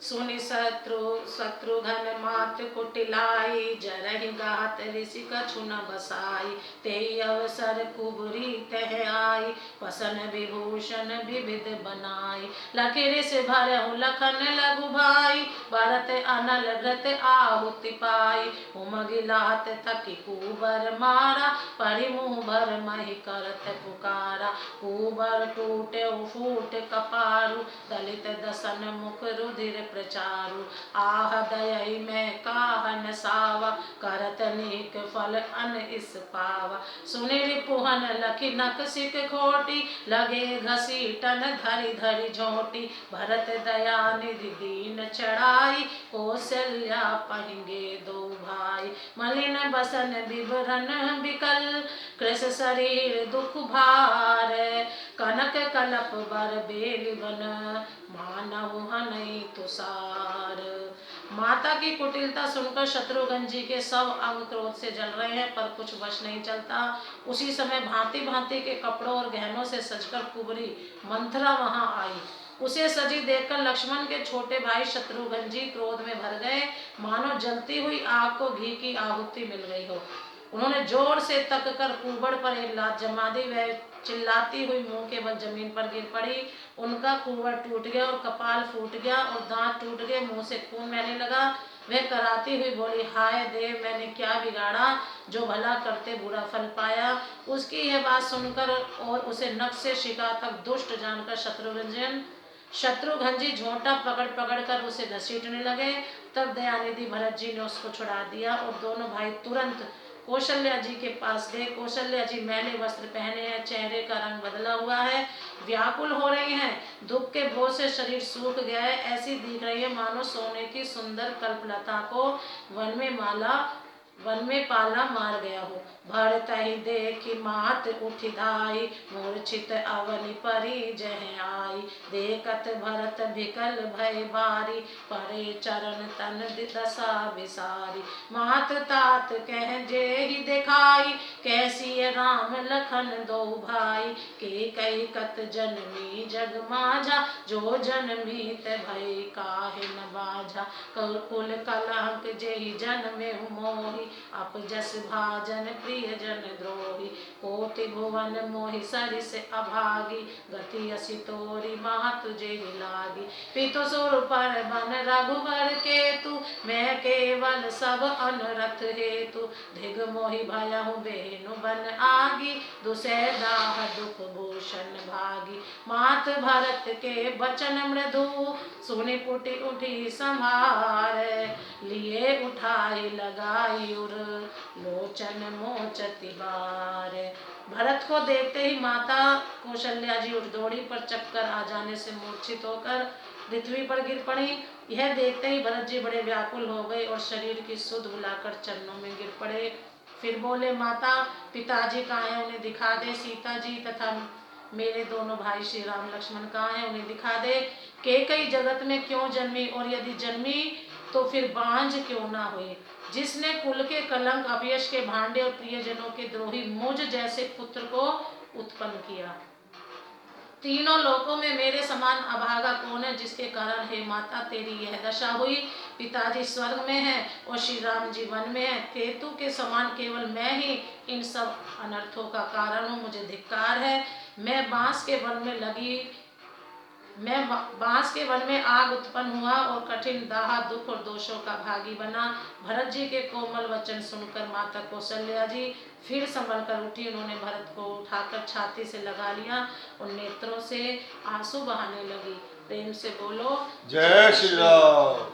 सुनि शत्रुघ्न मात कुटिलाई, जरहि गात ऋषि कछु न बसाई। तेहि अवसर कुबरी तह आई, पसन विभूषण विविध बनाई। लखि ऋषि भरहु लखन लघु भाई, भरत अनल व्रत आहुति पाई। उमगि लात थकि कुबर मारा, परि मुँह भर महि करत पुकारा। कुबर टूटे फूट कपारु, दलित दसन मुख रुधिर प्रचारु। आह दयहि मैं काह न सावा, करत नेक फल अन इस पावा। सुनि रिपुहन लखि नखसिक खोटी, लगे घसीटन धरि धरि झोटी। भरत दया निधि दीन चढ़ाई, कौशल्या पहिंगे दो भाई। मलिन बसन विवरण विकल, कृश शरीर दुख भार। कनक कलप बर बेल बन, मानव हनहि तुषार। माता की कुटिलता सुनकर शत्रुघ्न जी के सब अंग क्रोध से जल रहे हैं, पर कुछ वश नहीं चलता। उसी समय भांति भांति के कपड़ों और गहनों से सजकर कुबरी मंथरा वहां आई। उसे सजी देखकर लक्ष्मण के छोटे भाई शत्रुघ्न जी क्रोध में भर गए, मानो जलती हुई आग को घी की आहुति मिल गई हो। उन्होंने जोर से तक कर कुबड़ पर एक लात जमा दी। वह चिल्लाती हुई मुंह के बल जमीन पर गिर पड़ी। उनका कुबड़ टूट गया और कपाल फूट गया और दांत टूट गए, मुंह से खून बहने लगा। वह कराती हुई बोली, हाय देव, मैंने क्या बिगाड़ा जो भला करते बुरा फल पाया। उसकी यह बात सुनकर और उसे नख से शिका तक दुष्ट जानकर शत्रुघ्न जी झोंटा पकड़ पकड़ कर उसे घसीटने लगे। तब दयानिधि भरत जी ने उसको छुड़ा दिया और दोनों भाई तुरंत कौशल्या जी के पास गए। कौशल्या जी मैले वस्त्र पहने हैं, चेहरे का रंग बदला हुआ है, व्याकुल हो रही हैं, दुख के बोझ से शरीर सूख गया है, ऐसी दिख रही है मानो सोने की सुंदर कल्पलता को वन में पाला मार गया हो। भरत ही देखि मात उठि धाई, मूर्छित अवनि परि जह आई। देखत भरत विकल भय बारी, परे चरण तन दशा विसारी। मात तात कह जेहि दिखाई, कैसी है राम लखन दो भाई। के कई कत जनमी जग माझा, जो जनमी ते भय काहे न बाझा। कुल कलंक जेहि जन्मे मोहि, अपजस भाजन प्रिय जन द्रोही। कोटि भुवन मोहि सरिस अभागी, गति असी तोरी मातु जेहि लागी। पितु सुर पर बन रघुबर केतु, मैं केवल सब अनुरथ हेतु। धिग मोहि भयहु बेनु बन आगी, दुसह दाह दुख भूषण भागी। मात भरत के बचन मृदु, सुनि पुटि उठी संहार। लिए उठाई लगाई उर, लोचन मोचति बार। भरत को देखते ही माता कौशल्या जी उठ दौड़ी, पर चक्कर आ जाने से मूर्छित होकर पृथ्वी पर गिर पड़ी। यह देखते ही भरत जी बड़े व्याकुल हो गए और शरीर की सुध बुलाकर चरणों में गिर पड़े। फिर बोले, माता पिताजी कहाँ हैं, उन्हें दिखा दे। सीता जी तथा मेरे दोनों भाई श्री राम लक्ष्मण कहाँ हैं, उन्हें दिखा दे। कैकेयी जगत में क्यों जन्मी, और यदि जन्मी तो फिर बांझ क्यों ना हुई। जिसने कुल के कलंक, अपयश के भांडे और प्रियजनों के द्रोही मुझ जैसे पुत्र को उत्पन्न किया। तीनों लोकों में मेरे समान अभागा कौन है, जिसके कारण हे माता तेरी यह दशा हुई। पिताजी स्वर्ग में हैं और श्री राम जी वन में हैं। केतु के समान केवल मैं ही इन सब अनर्थों का कारण हूँ, मुझे धिक्कार है। मैं बांस के वन में आग उत्पन्न हुआ और कठिन दाह दुख और दोषों का भागी बना। भरत जी के कोमल वचन सुनकर माता कौशल्या जी फिर संभल कर उठी। उन्होंने भरत को उठाकर छाती से लगा लिया और नेत्रों से आंसू बहाने लगी। प्रेम से बोलो, जय श्री राम।